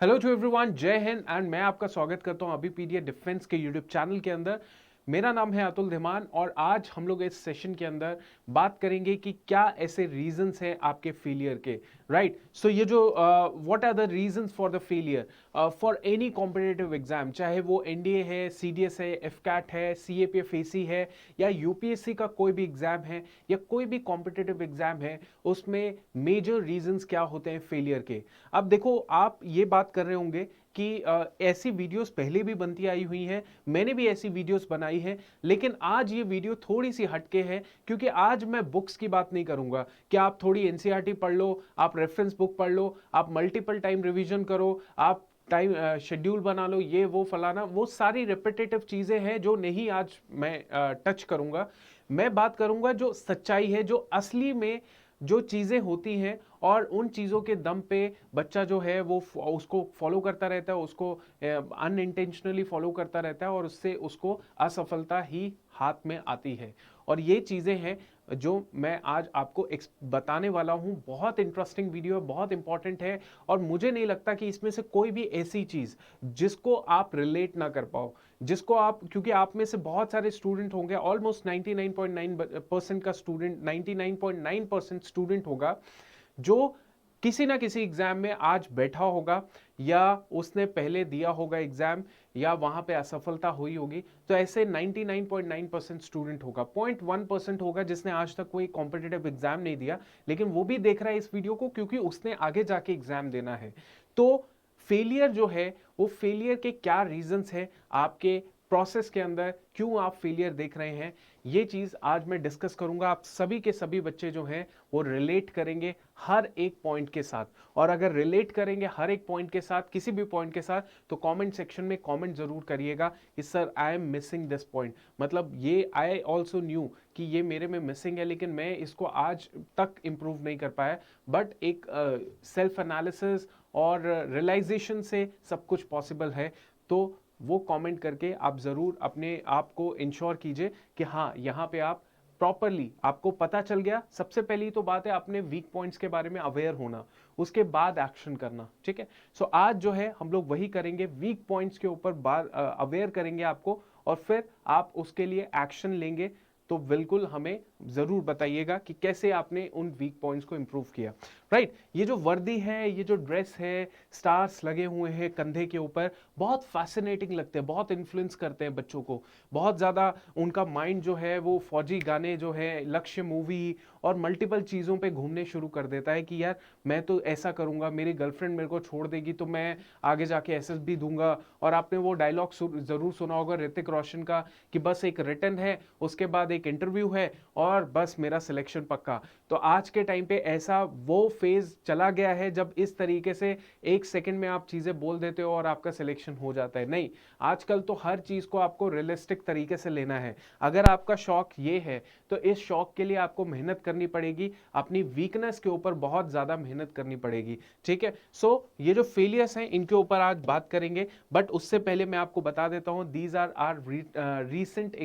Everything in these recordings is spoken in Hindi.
हेलो टू एवरीवन, जय हिंद एंड मैं आपका स्वागत करता हूं अभी पीडीए डिफेंस के यूट्यूब चैनल के अंदर। मेरा नाम है अतुल धीमान और आज हम लोग इस सेशन के अंदर बात करेंगे कि क्या ऐसे रीजंस हैं आपके फेलियर के। राइट, सो ये जो what are the reasons for the failure for any competitive exam, चाहे वो एनडीए है, सीडीएस है, एफकैट है, सीएपीएफएसी है या यूपीएससी का कोई भी एग्जाम है या कोई भी कॉम्पिटिटिव एग्जाम है, उसमें मेजर रीजंस क्या होते हैं फेलियर के। अब देखो, आप ये बात कर रहे होंगे कि ऐसी वीडियोस पहले भी बनती आई हुई हैं, मैंने भी ऐसी वीडियोस बनाई हैं, लेकिन आज ये वीडियो थोड़ी सी हटके है क्योंकि आज मैं बुक्स की बात नहीं करूंगा कि आप थोड़ी एनसीईआरटी पढ़ लो, आप रेफरेंस बुक पढ़ लो, आप मल्टीपल टाइम रिवीजन करो, आप टाइम शेड्यूल बना लो, ये वो फलाना, वो सारी रिपीटेटिव चीजें हैं जो नहीं आज मैं टच करूंगा। मैं बात करूंगा जो सच्चाई है, जो असली में जो चीजें होती हैं और उन चीज़ों के दम पे बच्चा जो है वो उसको फॉलो करता रहता है, उसको अनइंटेंशनली फॉलो करता रहता है और उससे उसको असफलता ही हाथ में आती है। और ये चीज़ें हैं जो मैं आज आपको बताने वाला हूँ। बहुत इंटरेस्टिंग वीडियो है, बहुत इंपॉर्टेंट है और मुझे नहीं लगता कि इसमें से कोई भी ऐसी चीज़ जिसको आप रिलेट ना कर पाओ, जिसको आप, क्योंकि आप में से बहुत सारे स्टूडेंट होंगे, ऑलमोस्ट 99.9% का स्टूडेंट, 99.9% स्टूडेंट होगा जो किसी ना किसी एग्जाम में आज बैठा होगा या उसने पहले दिया होगा एग्जाम या वहां पे असफलता हुई होगी। तो ऐसे 99.9% स्टूडेंट होगा, 0.1% होगा जिसने आज तक कोई कॉम्पिटिटिव एग्जाम नहीं दिया, लेकिन वो भी देख रहा है इस वीडियो को क्योंकि उसने आगे जाके एग्जाम देना है। तो फेलियर जो है, वो फेलियर के क्या रीजंस है आपके प्रोसेस के अंदर, क्यों आप फेलियर देख रहे हैं, ये चीज आज मैं डिस्कस करूंगा। आप सभी के सभी बच्चे जो हैं वो रिलेट करेंगे हर एक पॉइंट के साथ, और अगर रिलेट करेंगे हर एक पॉइंट के साथ, किसी भी पॉइंट के साथ, तो कमेंट सेक्शन में कमेंट जरूर करिएगा कि sir I am missing this point, मतलब ये आई ऑल्सो न्यू कि ये मेरे में मिसिंग है लेकिन मैं इसको आज तक इंप्रूव नहीं कर पाया। बट एक सेल्फ एनालिसिस और रियलाइजेशन से सब कुछ पॉसिबल है। तो वो कमेंट करके आप जरूर अपने आप को इंश्योर कीजिए कि हाँ, यहाँ पे आप प्रॉपरली, आपको पता चल गया। सबसे पहली तो बात है अपने वीक पॉइंट्स के बारे में अवेयर होना, उसके बाद एक्शन करना। ठीक है, सो आज जो है हम लोग वही करेंगे, वीक पॉइंट्स के ऊपर बार अवेयर करेंगे आपको और फिर आप उसके लिए एक्शन लेंगे। तो बिल्कुल हमें जरूर बताइएगा कि कैसे आपने उन वीक पॉइंट्स को इंप्रूव किया। राइट, ये जो वर्दी है, ये जो ड्रेस है, स्टार्स लगे हुए हैं कंधे के ऊपर, बहुत फैसिनेटिंग लगते हैं, बहुत इन्फ्लुएंस करते हैं बच्चों को, बहुत ज़्यादा उनका माइंड जो है वो फौजी गाने जो है, लक्ष्य मूवी और मल्टीपल चीज़ों पे घूमने शुरू कर देता है कि यार मैं तो ऐसा करूंगा, मेरी गर्लफ्रेंड मेरे को छोड़ देगी तो मैं आगे जाके एसएसबी दूंगा। और आपने वो डायलॉग जरूर सुना होगा ऋतिक रोशन का कि बस एक रिटर्न है, उसके बाद एक इंटरव्यू है और बस मेरा सिलेक्शन पक्का। तो आज के टाइम पे ऐसा वो फेज चला गया है जब इस तरीके से एक सेकंड में आप चीजें बोल देते हो और आपका सिलेक्शन हो जाता है। नहीं, आजकल तो हर चीज को आपको रियलिस्टिक तरीके से लेना है। अगर आपका शौक ये है तो इस शौक के लिए आपको मेहनत करनी पड़ेगी, अपनी वीकनेस के ऊपर बहुत ज्यादा मेहनत करनी पड़ेगी। ठीक है, सो ये जो फेलियर्स हैं इनके ऊपर आज बात करेंगे, बट उससे पहले मैं आपको बता देता हूं, these are are recent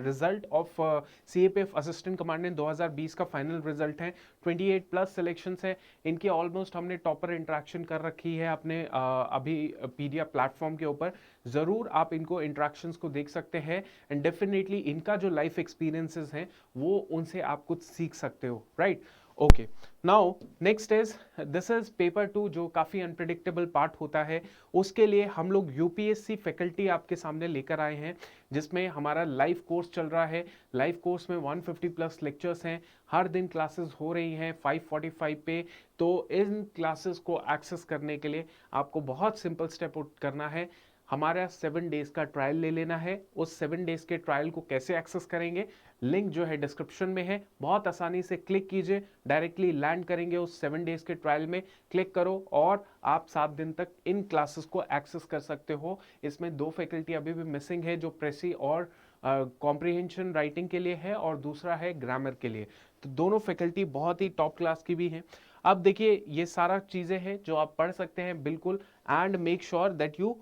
result of CAPF assistant commandant 2020 का फाइनल रिजल्ट है। 28 प्लस सिलेक्शंस है इनकी, ऑलमोस्ट हमने टॉपर इंटरेक्शन कर रखी है अपने अभी पीडिया प्लेटफॉर्म के ऊपर। जरूर आप इनको इंटरेक्शंस को देख सकते हैं एंड डेफिनेटली इनका जो लाइफ एक्सपीरियंसेस हैं वो उनसे आप कुछ सीख सकते हो। Right, okay, now next is, this is paper 2 जो काफी अनप्रिडिक्टेबल पार्ट होता है। उसके लिए हम लोग यूपीएससी फैकल्टी आपके सामने लेकर आए हैं, जिसमें हमारा लाइव कोर्स चल रहा है। लाइव कोर्स में 150 प्लस लेक्चर्स हैं, हर दिन क्लासेस हो रही हैं 5:45 पे। तो इन क्लासेस को एक्सेस करने के लिए आपको बहुत सिंपल स्टेप उठ करना है, हमारा 7 डेज का ट्रायल ले लेना है। उस 7 डेज के ट्रायल को कैसे एक्सेस करेंगे, लिंक जो है डिस्क्रिप्शन में है, बहुत आसानी से क्लिक कीजिए, डायरेक्टली लैंड करेंगे उस 7 डेज के ट्रायल में। क्लिक करो और आप 7 दिन तक इन क्लासेस को एक्सेस कर सकते हो। इसमें 2 फैकल्टी अभी भी मिसिंग है, जो प्रेसी और कॉम्प्रिहेंशन राइटिंग के लिए है और दूसरा है ग्रामर के लिए। तो दोनों फैकल्टी बहुत ही टॉप क्लास की भी हैं। अब देखिए, ये सारा चीजें हैं जो आप पढ़ सकते हैं बिल्कुल, and make sure that you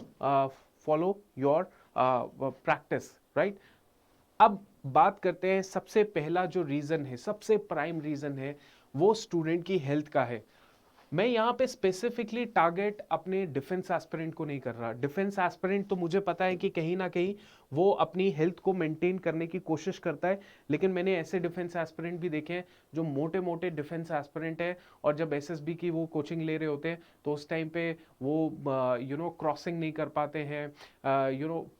follow your practice. Right, अब बात करते हैं, सबसे पहला जो रीजन है, सबसे प्राइम रीजन है, वो स्टूडेंट की हेल्थ का है। मैं यहाँ पे स्पेसिफिकली टारगेट अपने डिफेंस एस्पिरेंट को नहीं कर रहा। डिफेंस एस्पिरेंट तो मुझे पता है कि कहीं ना कहीं वो अपनी हेल्थ को मेंटेन करने की कोशिश करता है, लेकिन मैंने ऐसे डिफेंस एस्पिरेंट भी देखे हैं जो मोटे मोटे डिफेंस एस्पिरेंट है, और जब एसएसबी की वो कोचिंग ले रहे होते हैं तो उस टाइम पे वो क्रॉसिंग नहीं कर पाते हैं,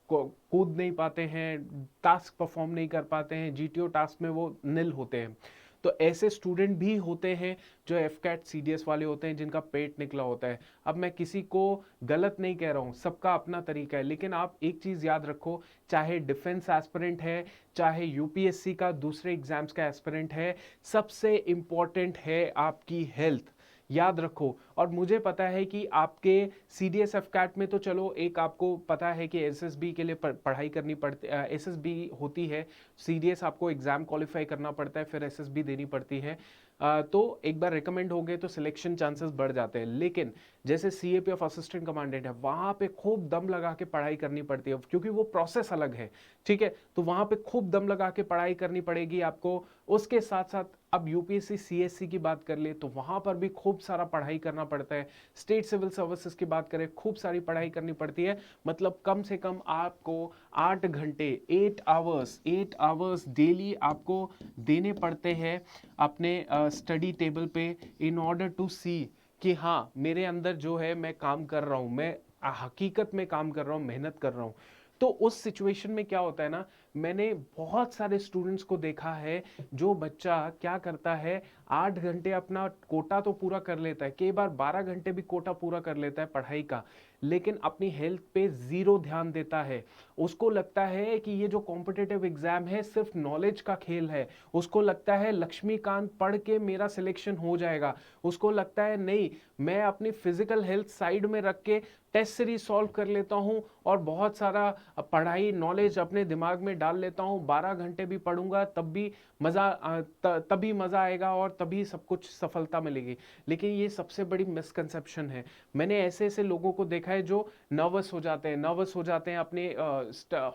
कूद नहीं पाते हैं, टास्क परफॉर्म नहीं कर पाते हैं, जीटीओ टास्क में वो निल होते हैं। तो ऐसे स्टूडेंट भी होते हैं जो एफ कैट सीडीएस वाले होते हैं जिनका पेट निकला होता है। अब मैं किसी को गलत नहीं कह रहा हूँ, सबका अपना तरीका है, लेकिन आप एक चीज याद रखो, चाहे डिफेंस एस्पिरेंट है, चाहे यूपीएससी का दूसरे एग्जाम्स का एस्पिरेंट है, सबसे इंपॉर्टेंट है आपकी हेल्थ। याद रखो। और मुझे पता है कि आपके सीडीएस एफ कैट में तो चलो एक आपको पता है कि एसएसबी के लिए पढ़ाई करनी पड़ती, एसएसबी होती है, सीडीएस आपको एग्जाम क्वालिफाई करना पड़ता है, फिर एसएसबी देनी पड़ती है। तो एक बार रिकमेंड हो गए तो सिलेक्शन चांसेस बढ़ जाते हैं। लेकिन जैसे सीएपी ऑफ असिस्टेंट कमांडेंट है, वहां पे खूब दम लगा के पढ़ाई करनी पड़ती है, क्योंकि वो प्रोसेस अलग है, ठीक है। तो वहां पे खूब दम लगा के पढ़ाई करनी पड़ेगी आपको। उसके साथ साथ अब यूपीएससी सीएससी की बात कर ले तो वहां पर भी खूब सारा पढ़ाई करना पड़ता है। स्टेट सिविल सर्विसेज की बात करें, खूब सारी पढ़ाई करनी पड़ती है। मतलब कम से कम आपको 8 घंटे, 8 आवर्स डेली आपको देने पड़ते हैं अपने स्टडी टेबल पे, इन ऑर्डर टू सी कि हाँ मेरे अंदर जो है मैं काम कर रहा हूँ, मैं हकीकत में काम कर रहा हूँ, मेहनत कर रहा हूँ। तो उस सिचुएशन में क्या होता है ना, मैंने बहुत सारे स्टूडेंट्स को देखा है जो बच्चा क्या करता है, 8 घंटे अपना कोटा तो पूरा कर लेता है, कई बार 12 घंटे भी कोटा पूरा कर लेता है पढ़ाई का, लेकिन अपनी हेल्थ पे जीरो ध्यान देता है। उसको लगता है कि ये जो कॉम्पिटिटिव एग्जाम है सिर्फ नॉलेज का खेल है। उसको लगता है लक्ष्मीकांत पढ़ के मेरा सिलेक्शन हो जाएगा। उसको लगता है नहीं, मैं अपनी फिजिकल हेल्थ साइड में रख के टेस्ट सीरीज सॉल्व कर लेता हूं और बहुत सारा पढ़ाई नॉलेज अपने दिमाग में डाल लेता हूं, 12 घंटे भी पढ़ूंगा तब भी तभी मजा आएगा और तभी सब कुछ सफलता मिलेगी। लेकिन ये सबसे बड़ी मिसकंसेप्शन है। मैंने ऐसे ऐसे लोगों को देखा है जो नर्वस हो जाते हैं अपने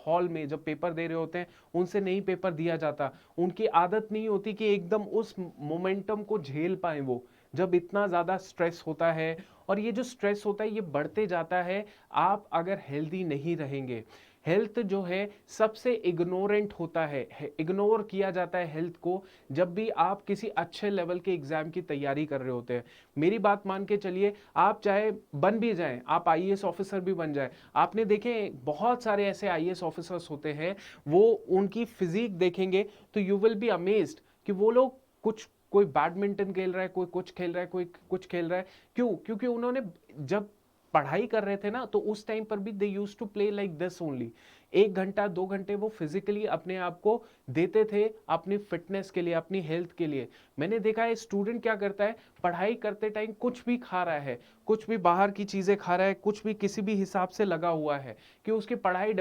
हॉल में जब पेपर दे रहे होते हैं, उनसे नहीं पेपर दिया जाता। उनकी आदत नहीं होती कि एकदम उस मोमेंटम को झेल पाए वो, जब इतना ज्यादा स्ट्रेस होता है। और ये जो स्ट्रेस होता है ये बढ़ते जाता है आप अगर हेल्दी नहीं रहेंगे। हेल्थ जो है सबसे इग्नोरेंट होता है, इग्नोर किया जाता है हेल्थ को जब भी आप किसी अच्छे लेवल के एग्जाम की तैयारी कर रहे होते हैं। मेरी बात मान के चलिए, आप चाहे बन भी जाएं, आप आईएएस ऑफिसर भी बन जाए, आपने देखे बहुत सारे ऐसे आईएएस ऑफिसर्स होते हैं, वो उनकी फिजिक देखेंगे तो यू विल बी अमेज्ड कि वो लोग कुछ, कोई बैडमिंटन खेल रहा है, कोई कुछ खेल रहा है, कोई कुछ खेल रहा है। क्यों? क्योंकि उन्होंने जब पढ़ाई कर रहे थे ना तो उस टाइम पर भी they used to play like this only. 1 घंटा 2 घंटे वो फिजिकली अपने आप को देते थे अपनी फिटनेस के लिए, अपनी हेल्थ के लिए। मैंने देखा है स्टूडेंट क्या करता है, पढ़ाई करते टाइम कुछ भी खा रहा है, कुछ भी बाहर की चीजें खा रहा है, कुछ भी किसी भी हिसाब से लगा हुआ है कि उसकी पढ़ाई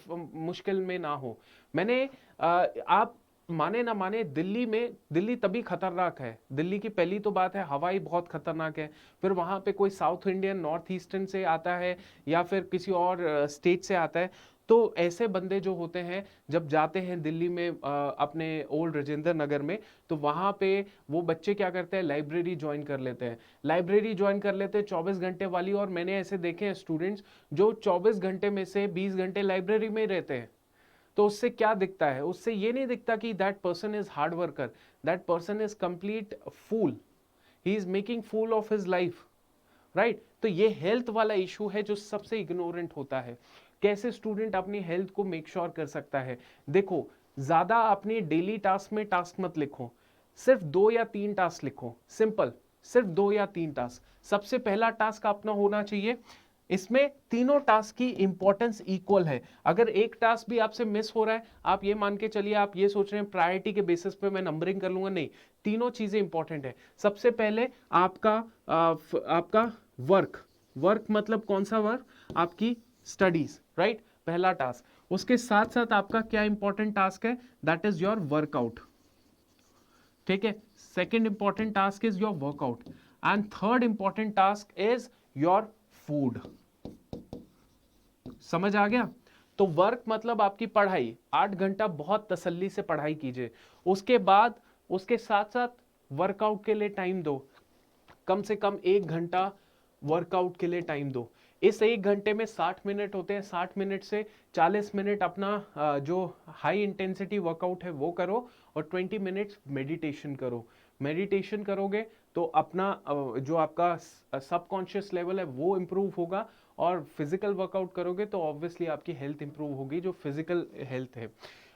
मुश्किल में ना हो। मैंने आप माने ना माने, दिल्ली तभी खतरनाक है। दिल्ली की पहली तो बात है हवाई बहुत खतरनाक है, फिर वहां पे कोई साउथ इंडियन नॉर्थ ईस्टर्न से आता है या फिर किसी और स्टेट से आता है। तो ऐसे बंदे जो होते हैं जब जाते हैं दिल्ली में अपने ओल्ड राजेंद्र नगर में, तो वहां पे वो बच्चे क्या करते हैं, लाइब्रेरी ज्वाइन कर लेते हैं। लाइब्रेरी ज्वाइन कर लेते हैं 24 घंटे वाली, और मैंने ऐसे देखे हैं स्टूडेंट्स जो 24 घंटे में से 20 घंटे लाइब्रेरी में रहते हैं। तो उससे क्या दिखता है, उससे ये नहीं दिखता कि that person is hard worker, that person is complete fool, he is making fool of his life, right. तो ये हेल्थ वाला इशू है जो सबसे इग्नोरेंट होता है। कैसे स्टूडेंट अपनी हेल्थ को मेक श्योर कर सकता है? देखो, ज्यादा अपनी डेली टास्क में टास्क मत लिखो, सिर्फ 2 या 3 टास्क लिखो, सिंपल, सिर्फ 2 या 3 टास्क। सबसे पहला टास्क अपना होना चाहिए, इसमें तीनों टास्क की इंपॉर्टेंस इक्वल है। अगर एक टास्क भी आपसे मिस हो रहा है, आप ये मान के चलिए, आप ये सोच रहे हैं प्रायोरिटी के बेसिस पे मैं नंबरिंग कर लूंगा, नहीं, तीनों चीजें इंपॉर्टेंट है। सबसे पहले आपका वर्क मतलब कौन सा वर्क? आपकी स्टडीज, राइट, पहला टास्क। उसके साथ साथ आपका क्या इंपॉर्टेंट टास्क है? दैट इज योर वर्कआउट, ठीक है। Second important task is your workout, and third important task is your food. समझ आ गया? तो वर्क मतलब आपकी पढ़ाई, 8 घंटा बहुत तसल्ली से पढ़ाई कीजिए। उसके बाद उसके साथ साथ वर्कआउट के लिए टाइम दो। कम से कम 1 घंटा वर्कआउट के लिए टाइम दो। इस 1 घंटे में 60 मिनट होते हैं, 60 मिनट से 40 मिनट अपना जो हाई इंटेंसिटी वर्कआउट है वो करो, और 20 मिनट्स मेडिटेशन करो। मेडिटेशन करोगे तो अपना जो आपका सबकॉन्शियस लेवल है वो इम्प्रूव होगा, और फिजिकल वर्कआउट करोगे तो ऑब्वियसली आपकी हेल्थ इंप्रूव होगी, जो फिजिकल हेल्थ है।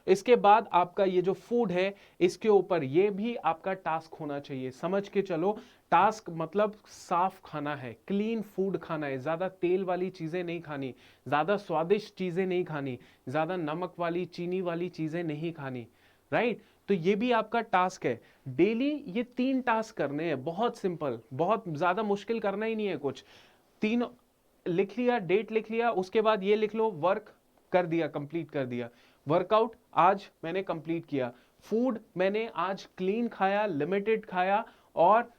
इसके बाद आपका ये जो फूड है, इसके ऊपर ये भी आपका टास्क होना चाहिए। समझ के चलो, टास्क मतलब साफ खाना है, क्लीन फूड खाना है, ज्यादा तेल वाली चीजें नहीं खानी, ज्यादा स्वादिष्ट चीजें नहीं खानी, ज्यादा नमक वाली चीनी वाली चीजें नहीं खानी, राइट? तो ये भी आपका टास्क है। डेली ये 3 टास्क करने हैं, बहुत सिंपल, बहुत ज्यादा मुश्किल करना ही नहीं है कुछ। 3 लिख लिया, डेट लिख लिया, उसके बाद ये लिख लो वर्क कर दिया, कंप्लीट कर दिया। वर्कआउट आज मैंने कंप्लीट किया, फूड मैंने आज क्लीन खाया, लिमिटेड खाया, और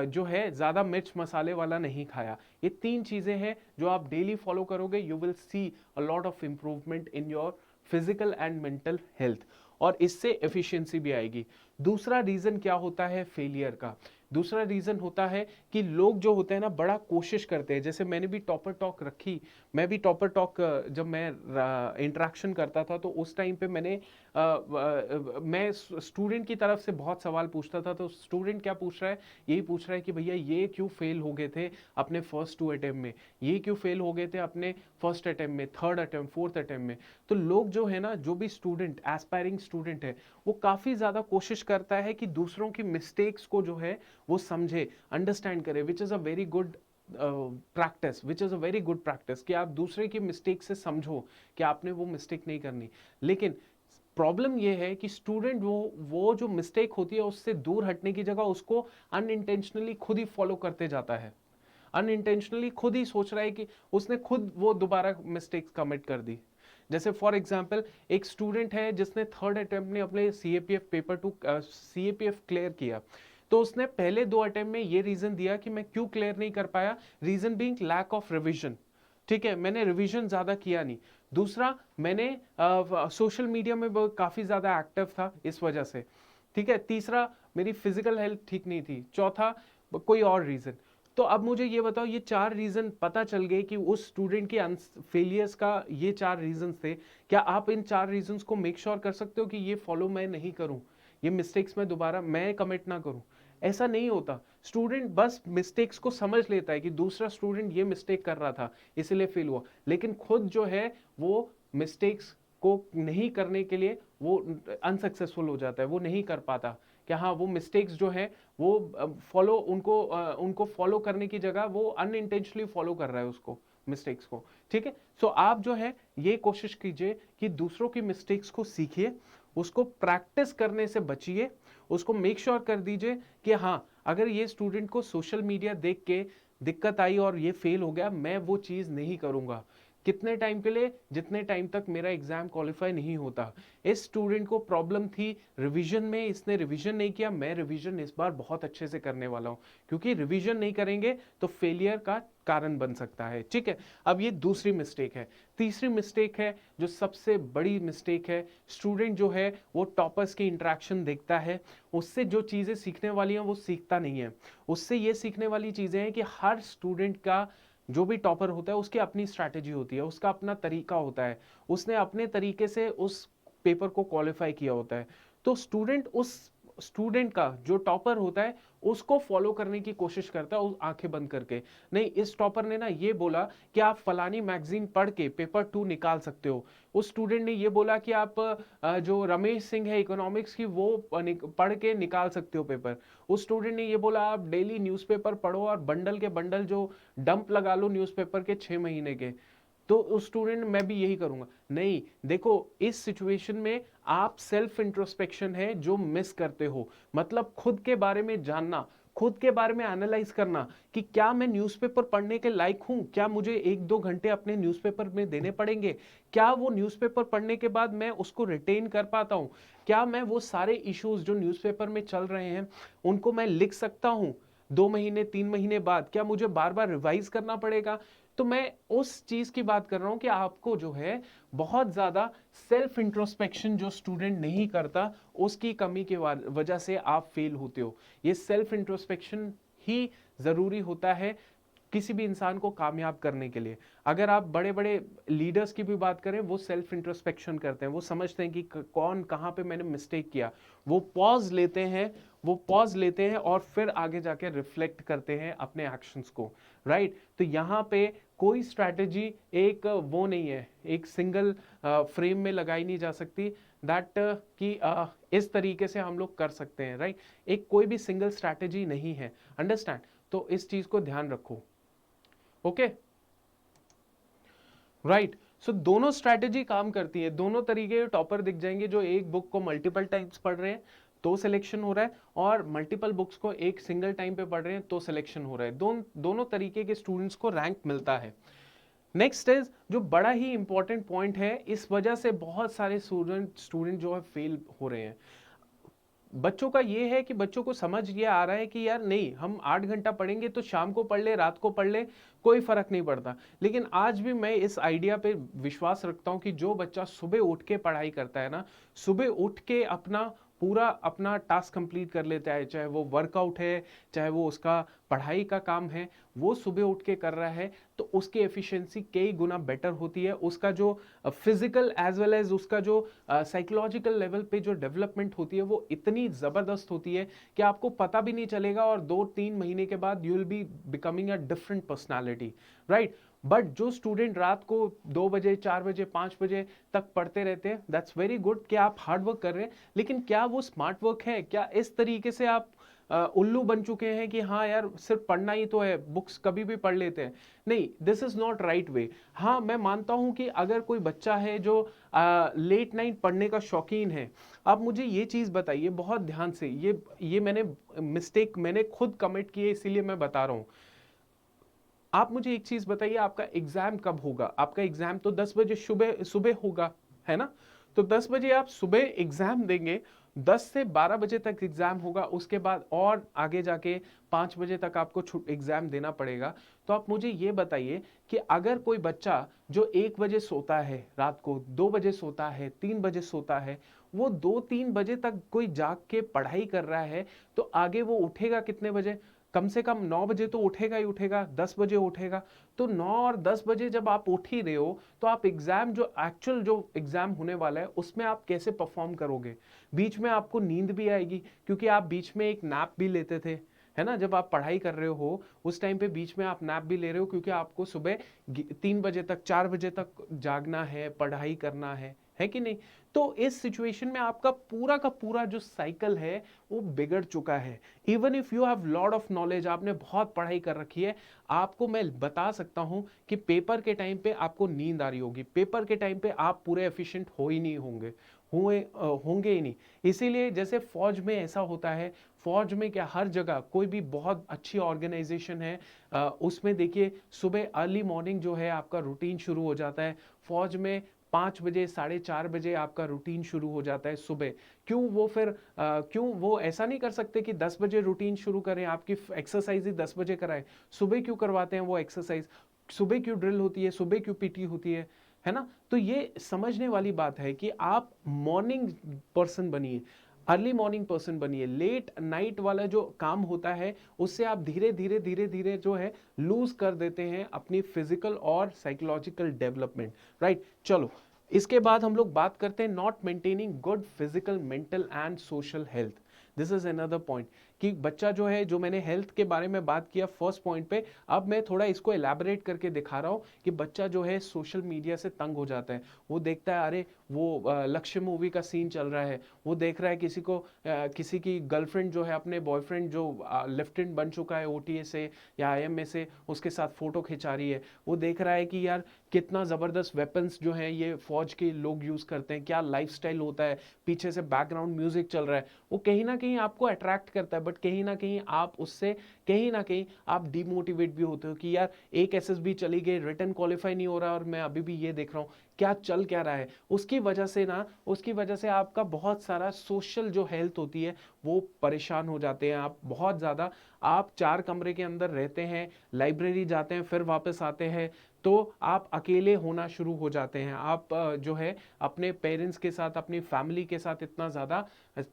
जो है ज्यादा मिर्च मसाले वाला नहीं खाया। ये 3 चीजें हैं जो आप डेली फॉलो करोगे, you will see a lot of improvement in your physical and mental health, और इससे एफिशिएंसी भी आएगी। दूसरा रीजन क्या होता है फेलियर का? दूसरा रीजन होता है कि लोग जो होते हैं ना, बड़ा कोशिश करते हैं। जैसे मैंने भी टॉपर टॉक रखी, मैं भी टॉपर टॉक जब मैं इंटरेक्शन करता था तो उस टाइम पे मैं स्टूडेंट की तरफ से बहुत सवाल पूछता था। तो स्टूडेंट क्या पूछ रहा है? यही पूछ रहा है कि भैया ये क्यों फेल हो गए थे अपने फर्स्ट 2 अटेम्प्ट में, ये क्यों फेल हो गए थे अपने फर्स्ट अटेम्प्ट में, थर्ड अटेम्प्ट, फोर्थ अटेम्प्ट में। तो लोग जो है ना, जो भी स्टूडेंट एस्पायरिंग स्टूडेंट है, वो काफी ज्यादा कोशिश करता है कि दूसरों की मिस्टेक्स को जो है वो समझे, अंडरस्टैंड करे, which is a very good practice, which is a very good practice, कि आप दूसरे की मिस्टेक से समझो कि आपने वो मिस्टेक नहीं करनी। लेकिन प्रॉब्लम ये है कि स्टूडेंट वो जो मिस्टेक होती है उससे दूर हटने की जगह उसको अनइंटेंशनली खुद ही फॉलो करते जाता है, अनइंटेंशनली खुद ही सोच रहा है कि उसने खुद वो दोबारा मिस्टेक्स कमिट कर दी। जैसे फॉर एग्जांपल, एक स्टूडेंट है जिसने थर्ड अटेम्प्ट में अपने सीएपीएफ पेपर 2 सीएपीएफ क्लियर किया। तो उसने पहले 2 अटेम्प्ट में ये रीजन दिया कि मैं क्यों क्लियर नहीं कर पाया, reason being lack of revision. ठीक है, मैंने रिवीजन ज्यादा किया नहीं। दूसरा, मैंने सोशल मीडिया में काफी ज्यादा एक्टिव था इस वजह से। ठीक है, तीसरा, मेरी फिजिकल हेल्थ ठीक नहीं थी। चौथा, कोई और रीजन। तो अब मुझे ये बताओ, ये 4 रीजन पता चल गए कि उस स्टूडेंट के फेलियर्स का ये 4 रीजन थे। क्या आप इन 4 रीजंस को मेक श्योर कर सकते हो कि ये फॉलो मैं नहीं करूं, ये मिस्टेक्स में दोबारा मैं कमिट ना करूं? ऐसा नहीं होता। स्टूडेंट बस मिस्टेक्स को समझ लेता है कि दूसरा स्टूडेंट ये मिस्टेक कर रहा था इसलिए फेल हुआ, लेकिन खुद जो है वो मिस्टेक्स को नहीं करने के लिए वो अनसक्सेसफुल हो जाता है, वो नहीं कर पाता। कि हाँ, वो मिस्टेक्स जो है वो फॉलो उनको फॉलो करने की जगह वो अनइंटेंशनली फॉलो कर रहा है उसको, मिस्टेक्स को। ठीक है, सो आप जो है ये कोशिश कीजिए कि दूसरों की मिस्टेक्स को सीखिए, उसको प्रैक्टिस करने से बचिए, उसको मेक श्योर कर दीजिए कि हाँ, अगर ये स्टूडेंट को सोशल मीडिया देख के दिक्कत आई और ये फेल हो गया, मैं वो चीज नहीं करूंगा। कितने टाइम के लिए? जितने टाइम तक मेरा एग्जाम क्वालिफाई नहीं होता। इस स्टूडेंट को प्रॉब्लम थी रिवीजन में, इसने रिवीजन नहीं किया, मैं रिवीजन इस बार बहुत अच्छे से करने वाला हूं, क्योंकि रिवीजन नहीं करेंगे तो फेलियर का कारण बन सकता है। ठीक है, अब ये दूसरी मिस्टेक है। तीसरी मिस्टेक है, जो सबसे बड़ी मिस्टेक है, स्टूडेंट जो है वो टॉपर्स की इंटरेक्शन देखता है, उससे जो चीजें सीखने वाली हैं वो सीखता नहीं है। उससे ये सीखने वाली चीजें हैं कि हर स्टूडेंट का, जो भी टॉपर होता है उसकी अपनी स्ट्रैटेजी होती है, उसका अपना तरीका होता है, उसने अपने तरीके से उस पेपर को क्वालिफाई किया होता है। तो स्टूडेंट उस स्टूडेंट का जो टॉपर होता है उसको फॉलो करने की कोशिश करता है, उस आंखें बंद करके। नहीं, इस टॉपर ने ना ये बोला कि आप फलानी मैगजीन पढ़ के पेपर 2 निकाल सकते हो, उस स्टूडेंट ने ये बोला कि आप जो रमेश सिंह है इकोनॉमिक्स की वो पढ़ के निकाल सकते हो पेपर, उस स्टूडेंट ने ये बोला आप डेली न्यूज़पेपर पढ़ो और बंडल के बंडल जो डंप लगा लो न्यूज़पेपर के 6 महीने के। तो उस स्टूडेंट, मैं भी यही करूंगा। नहीं, देखो, इस सिचुएशन में आप सेल्फ इंट्रोस्पेक्शन है जो मिस करते हो। मतलब खुद के बारे में जानना, खुद के बारे में एनालाइज करना कि क्या मैं न्यूज़पेपर पढ़ने के लायक हूं, क्या मुझे 1-2 घंटे अपने न्यूज़पेपर में देने पड़ेंगे, क्या वो न्यूज़पेपर पढ़ने के बाद मैं उसको रिटेन कर पाता हूं, क्या मैं वो सारे इश्यूज जो न्यूज़पेपर में चल रहे हैं उनको मैं लिख सकता हूं 2 महीने 3 महीने बाद, क्या मुझे बार बार रिवाइज करना पड़ेगा? तो मैं उस चीज की बात कर रहा हूं कि आपको जो है बहुत ज्यादा सेल्फ इंट्रोस्पेक्शन जो स्टूडेंट नहीं करता, उसकी कमी की वजह से आप फेल होते हो। ये सेल्फ इंट्रोस्पेक्शन ही ज़रूरी होता है किसी भी इंसान को कामयाब करने के लिए। अगर आप बड़े बड़े लीडर्स की भी बात करें, वो सेल्फ इंट्रोस्पेक्शन करते हैं, वो समझते हैं कि कौन कहाँ पे मैंने मिस्टेक किया, वो पॉज लेते हैं, और फिर आगे जाके रिफ्लेक्ट करते हैं अपने एक्शंस को, राइट। तो यहाँ पे कोई स्ट्रैटेजी एक वो नहीं है, एक सिंगल फ्रेम में लगाई नहीं जा सकती दैट कि इस तरीके से हम लोग कर सकते हैं, राइट। एक कोई भी सिंगल स्ट्रैटेजी नहीं है, अंडरस्टैंड। तो इस चीज को ध्यान रखो, ओके, राइट। सो दोनों स्ट्रैटेजी काम करती है, दोनों तरीके के टॉपर दिख जाएंगे जो एक बुक को मल्टीपल टाइम्स पढ़ रहे हैं तो सिलेक्शन हो रहा है, और मल्टीपल बुक्स को एक सिंगल टाइम पे पढ़ रहे हैं तो सिलेक्शन हो रहा है। दोनों तरीके के स्टूडेंट्स को रैंक मिलता है। नेक्स्ट इज जो बड़ा ही इंपॉर्टेंट पॉइंट है, इस वजह से बहुत सारे स्टूडेंट जो है फेल हो रहे हैं। बच्चों का ये है कि बच्चों को समझ ये आ रहा है कि यार नहीं, हम 8 घंटा पढ़ेंगे तो शाम को पढ़ ले, रात को पढ़ ले, कोई फर्क नहीं पड़ता। लेकिन आज भी मैं इस आइडिया पे विश्वास रखता हूं कि जो बच्चा सुबह उठ के पढ़ाई करता है ना, सुबह उठ के पूरा अपना टास्क कंप्लीट कर लेता है, चाहे वो वर्कआउट है, चाहे वो उसका पढ़ाई का काम है, वो सुबह उठ के कर रहा है तो उसकी एफिशिएंसी कई गुना बेटर होती है। उसका जो फिजिकल एज वेल एज उसका जो साइकोलॉजिकल लेवल पे जो डेवलपमेंट होती है वो इतनी जबरदस्त होती है कि आपको पता भी नहीं चलेगा, और 2-3 महीने के बाद you will be becoming a different personality, right. But जो स्टूडेंट रात को 2 बजे 4 बजे 5 बजे तक पढ़ते रहते हैं, दैट्स वेरी गुड कि आप हार्ड वर्क कर रहे हैं, लेकिन क्या वो स्मार्ट वर्क है? क्या इस तरीके से आप उल्लू बन चुके हैं कि हाँ यार सिर्फ पढ़ना ही तो है, बुक्स कभी भी पढ़ लेते हैं? नहीं, this is not right way. हाँ, मैं मानता हूं कि अगर कोई बच्चा है जो लेट नाइट पढ़ने का शौकीन है, आप मुझे ये चीज बताइए बहुत ध्यान से, ये मैंने खुद कमिट की है, इसीलिए मैं बता रहा हूं। आप मुझे एक चीज बताइए, आपका एग्जाम कब होगा? आपका एग्जाम तो 10 बजे सुबह सुबह होगा, है ना? तो 10 बजे आप सुबह एग्जाम देंगे, 10 से 12 बजे तक एग्जाम होगा, उसके बाद और आगे जाके 5 बजे तक आपको एग्जाम देना पड़ेगा। तो आप मुझे ये बताइए कि अगर कोई बच्चा जो 1 बजे सोता है रात को, 2 बजे सोता है, 3 बजे सोता है, वो 2-3 बजे तक कोई जाग के पढ़ाई कर रहा है, तो आगे वो उठेगा कितने बजे? कम से कम 9 बजे तो उठेगा ही उठेगा, 10 बजे उठेगा। तो 9 और 10 बजे जब आप उठ ही रहे हो, तो आप एग्जाम जो एक्चुअल जो एग्जाम होने वाला है उसमें आप कैसे परफॉर्म करोगे? बीच में आपको नींद भी आएगी, क्योंकि आप बीच में एक नैप भी लेते थे, है ना? जब आप पढ़ाई कर रहे हो उस टाइम पे बीच में आप नैप भी ले रहे हो, क्योंकि आपको सुबह 3 बजे तक 4 बजे तक जागना है, पढ़ाई करना है कि नहीं? तो इस सिचुएशन में आपका पूरा का पूरा जो साइकिल है वो बिगड़ चुका है। Even if you have lot of knowledge, आपने बहुत पढ़ाई कर रखी है, आपको मैं बता सकता हूं कि पेपर के टाइम पे आपको नींद आ रही होगी, पेपर के टाइम पे आप पूरे एफिशिएंट हो ही नहीं होंगे ही नहीं। इसीलिए जैसे फौज में ऐसा होता है, फौज में क्या हर जगह कोई भी बहुत अच्छी ऑर्गेनाइजेशन है, उसमें देखिए सुबह अर्ली मॉर्निंग जो है आपका रूटीन शुरू हो जाता है। फौज में 5 बजे 4:30 बजे आपका रूटीन शुरू हो जाता है सुबह। क्यों वो ऐसा नहीं कर सकते कि 10 बजे रूटीन शुरू करें, आपकी एक्सरसाइज ही 10 बजे कराएं? सुबह क्यों करवाते हैं वो एक्सरसाइज? सुबह क्यों ड्रिल होती है, सुबह क्यों पीटी होती है ना? तो ये समझने वाली बात है कि आप मॉर्निंग पर्सन बनिए, अर्ली मॉर्निंग पर्सन बनिए। लेट नाइट वाला जो काम होता है उससे आप धीरे धीरे जो है लूज कर देते हैं अपनी फिजिकल और साइकोलॉजिकल डेवलपमेंट, राइट। चलो, इसके बाद हम लोग बात करते हैं not maintaining good physical, mental and social health. This is another point कि बच्चा जो है, जो मैंने हेल्थ के बारे में बात किया फर्स्ट पॉइंट पे, अब मैं थोड़ा इसको एलैबोरेट करके दिखा रहा हूँ कि बच्चा जो है सोशल मीडिया से तंग हो जाता है। वो देखता है अरे वो लक्ष्य मूवी का सीन चल रहा है, वो देख रहा है किसी की गर्लफ्रेंड जो है, अपने बॉयफ्रेंड जो लेफ्टिनेंट बन चुका है ओटीए से या आईएमए से, उसके साथ फोटो खिंचा रही है। वो देख रहा है कि यार कितना जबरदस्त वेपन्स जो हैं ये फौज के लोग यूज करते हैं, क्या लाइफस्टाइल होता है, पीछे से बैकग्राउंड म्यूजिक चल रहा है। वो कहीं ना कहीं आपको अट्रैक्ट करता है, बट कहीं ना कहीं आप उससे कहीं ना कहीं आप डिमोटिवेट भी होते हो कि यार एक एसएसबी चली गई, रिटर्न क्वालिफाई नहीं हो रहा, और मैं अभी भी ये देख रहा हूँ क्या चल क्या रहा है। उसकी वजह से आपका बहुत सारा सोशल जो हेल्थ होती है वो परेशान हो जाते हैं, आप बहुत ज़्यादा आप 4 कमरे के अंदर रहते हैं, लाइब्रेरी जाते हैं, फिर वापस आते हैं, तो आप अकेले होना शुरू हो जाते हैं। आप जो है अपने पेरेंट्स के साथ, अपनी फैमिली के साथ इतना ज़्यादा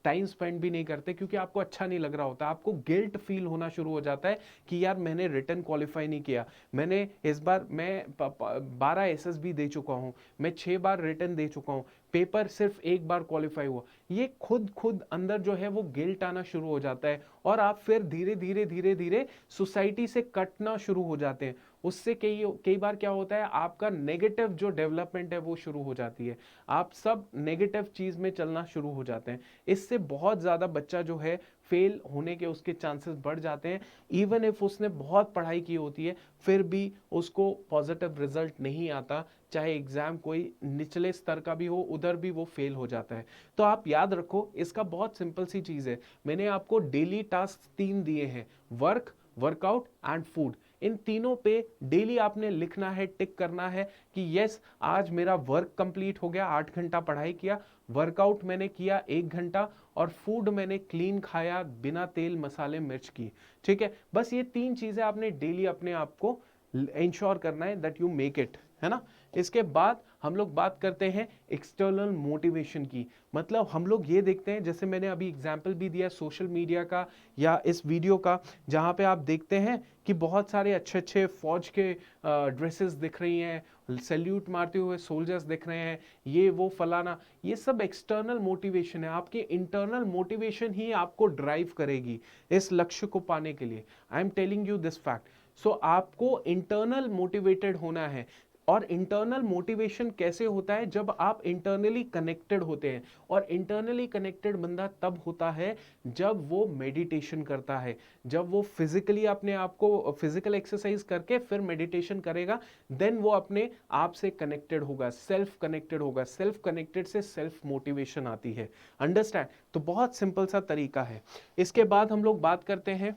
टाइम स्पेंड भी नहीं करते, क्योंकि आपको अच्छा नहीं लग रहा होता। आपको गिल्ट फील होना शुरू हो जाता है कि यार मैंने रिटर्न क्वालिफाई नहीं किया, मैंने इस बार मैं 12 एसएसबी दे चुका हूँ, मैं 6 बार रिटर्न दे चुका हूँ, पेपर सिर्फ एक बार क्वालिफाई हुआ। ये खुद अंदर जो है वो गिल्ट आना शुरू हो जाता है, और आप फिर धीरे धीरे धीरे धीरे सोसाइटी से कटना शुरू हो जाते हैं। उससे कई कई बार क्या होता है, आपका नेगेटिव जो डेवलपमेंट है वो शुरू हो जाती है, आप सब नेगेटिव चीज में चलना शुरू हो जाते हैं। इससे बहुत ज्यादा बच्चा जो है फेल होने के उसके चांसेस बढ़ जाते हैं। इवन इफ उसने बहुत पढ़ाई की होती है, फिर भी उसको पॉजिटिव रिजल्ट नहीं आता, चाहे एग्जाम कोई निचले स्तर का भी हो, उधर भी वो फेल हो जाता है। तो आप याद रखो, इसका बहुत सिंपल सी चीज है। मैंने आपको डेली टास्क 3 दिए हैं, वर्क, वर्कआउट एंड फूड। इन तीनों पे डेली आपने लिखना है, टिक करना है कि यस आज मेरा वर्क कंप्लीट हो गया, 8 घंटा पढ़ाई किया, वर्कआउट मैंने किया 1 घंटा, और फूड मैंने क्लीन खाया, बिना तेल मसाले मिर्च की। ठीक है, बस ये 3 चीजें आपने डेली अपने आप को इंश्योर करना है दैट यू मेक इट, है ना। इसके बाद हम लोग बात करते हैं एक्सटर्नल मोटिवेशन की। मतलब हम लोग ये देखते हैं, जैसे मैंने अभी एग्जांपल भी दिया सोशल मीडिया का या इस वीडियो का, जहां पे आप देखते हैं कि बहुत सारे अच्छे अच्छे फौज के ड्रेसेस दिख रही हैं, सैल्यूट मारते हुए सोल्जर्स दिख रहे हैं, ये वो फलाना, ये सब एक्सटर्नल मोटिवेशन है। आपके इंटरनल मोटिवेशन ही आपको ड्राइव करेगी इस लक्ष्य को पाने के लिए। I am telling you this fact. So आपको इंटरनल मोटिवेटेड होना है। और इंटरनल मोटिवेशन कैसे होता है, जब आप इंटरनली कनेक्टेड होते हैं। और इंटरनली कनेक्टेड बंदा तब होता है जब वो मेडिटेशन करता है, जब वो फिजिकली अपने आप को फिजिकल एक्सरसाइज करके फिर मेडिटेशन करेगा, देन वो अपने आप से कनेक्टेड होगा, सेल्फ कनेक्टेड होगा। सेल्फ कनेक्टेड से सेल्फ मोटिवेशन आती है। अंडरस्टैंड? तो बहुत सिंपल सा तरीका है। इसके बाद हम लोग बात करते हैं,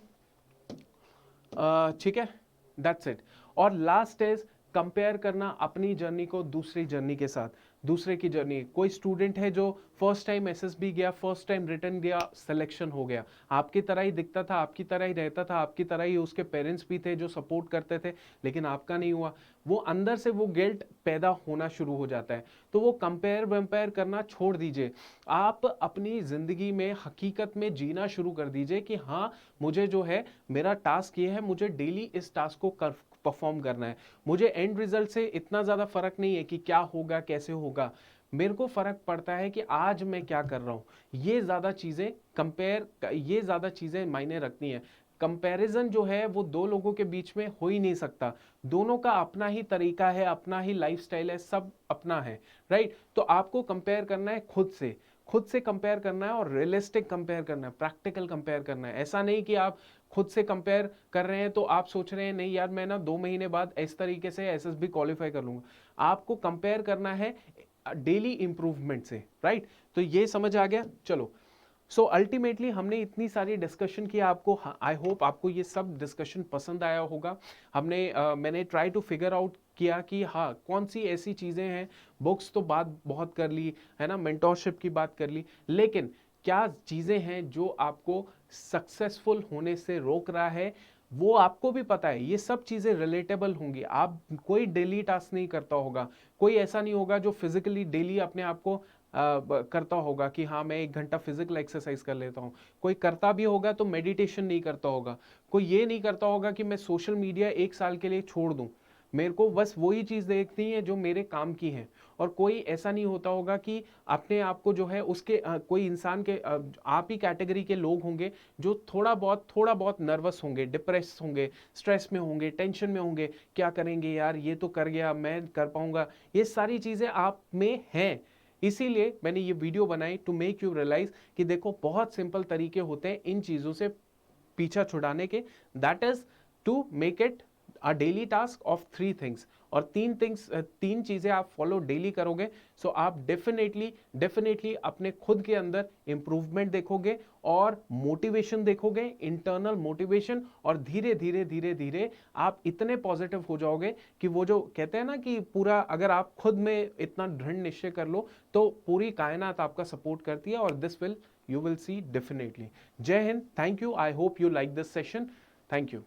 ठीक है, दैट्स इट। और लास्ट इज कंपेयर करना अपनी जर्नी को दूसरी जर्नी के साथ, दूसरे की जर्नी। कोई स्टूडेंट है जो फर्स्ट टाइम एसएसबी गया, फर्स्ट टाइम रिटर्न गया, सिलेक्शन हो गया, आपकी तरह ही दिखता था, आपकी तरह ही रहता था, आपकी तरह ही उसके पेरेंट्स भी थे जो सपोर्ट करते थे, लेकिन आपका नहीं हुआ। वो अंदर से वो गिल्ट पैदा होना शुरू हो जाता है। तो वो कंपेयर वंपेयर करना छोड़ दीजिए। आप अपनी जिंदगी में हकीकत में जीना शुरू कर दीजिए कि हाँ, मुझे जो है मेरा टास्क ये है, मुझे डेली इस टास्क को परफॉर्म करना है। मुझे एंड रिजल्ट से इतना ज्यादा फर्क नहीं है कि क्या होगा कैसे होगा, मेरे को फर्क पड़ता है कि आज मैं क्या कर रहा हूं। ये ज्यादा चीजें मायने रखती हैं। कंपैरिजन जो है वो दो लोगों के बीच में हो ही नहीं सकता। दोनों का अपना ही तरीका है, अपना ही लाइफस्टाइल है, सब अपना है, राइट। तो आपको कंपेयर करना है खुद से कंपेयर करना है, और रियलिस्टिक कंपेयर करना है, प्रैक्टिकल कंपेयर करना है। ऐसा नहीं कि आप खुद से कंपेयर कर रहे हैं तो आप सोच रहे हैं नहीं यार मैं ना 2 महीने बाद इस तरीके से एसएसबी क्वालिफाई कर लूंगा। आपको कंपेयर करना है डेली इंप्रूवमेंट से, राइट। तो ये समझ आ गया। चलो, सो अल्टीमेटली हमने इतनी सारी डिस्कशन की, आपको आई होप आपको ये सब डिस्कशन पसंद आया होगा। मैंने ट्राई टू फिगर आउट किया कि हाँ कौन सी ऐसी चीजें हैं, बुक्स तो बात बहुत कर ली है ना, मेंटोरशिप की बात कर ली, लेकिन क्या चीजें हैं जो आपको सक्सेसफुल होने से रोक रहा है, वो आपको भी पता है। ये सब चीजें रिलेटेबल होंगी। आप कोई डेली टास्क नहीं करता होगा, कोई ऐसा नहीं होगा जो फिजिकली डेली अपने आप को करता होगा कि हाँ मैं 1 घंटा फिजिकल एक्सरसाइज कर लेता हूँ। कोई करता भी होगा तो मेडिटेशन नहीं करता होगा। कोई ये नहीं करता होगा कि मैं सोशल मीडिया 1 साल के लिए छोड़ दूं, मेरे को बस वही चीज देखनी है जो मेरे काम की है। और कोई ऐसा नहीं होता होगा कि अपने आप को जो है उसके कोई इंसान के आप ही कैटेगरी के लोग होंगे जो थोड़ा बहुत नर्वस होंगे, डिप्रेस होंगे, स्ट्रेस में होंगे, टेंशन में होंगे, क्या करेंगे यार, ये तो कर गया, मैं कर पाऊंगा। ये सारी चीजें आप में हैं। इसीलिए मैंने ये वीडियो बनाई टू मेक यू रियलाइज कि देखो बहुत सिंपल तरीके होते हैं इन चीजों से पीछा छुड़ाने के। That is to make it a daily task of 3 things. और 3 चीजें आप फॉलो डेली करोगे, सो आप डेफिनेटली अपने खुद के अंदर इंप्रूवमेंट देखोगे और मोटिवेशन देखोगे, इंटरनल मोटिवेशन। और धीरे धीरे आप इतने पॉजिटिव हो जाओगे कि वो जो कहते हैं ना कि पूरा, अगर आप खुद में इतना दृढ़ निश्चय कर लो तो पूरी कायनात आपका सपोर्ट करती है, और this will you will see definitely. Jai Hind, thank you. I hope you like this session. Thank you.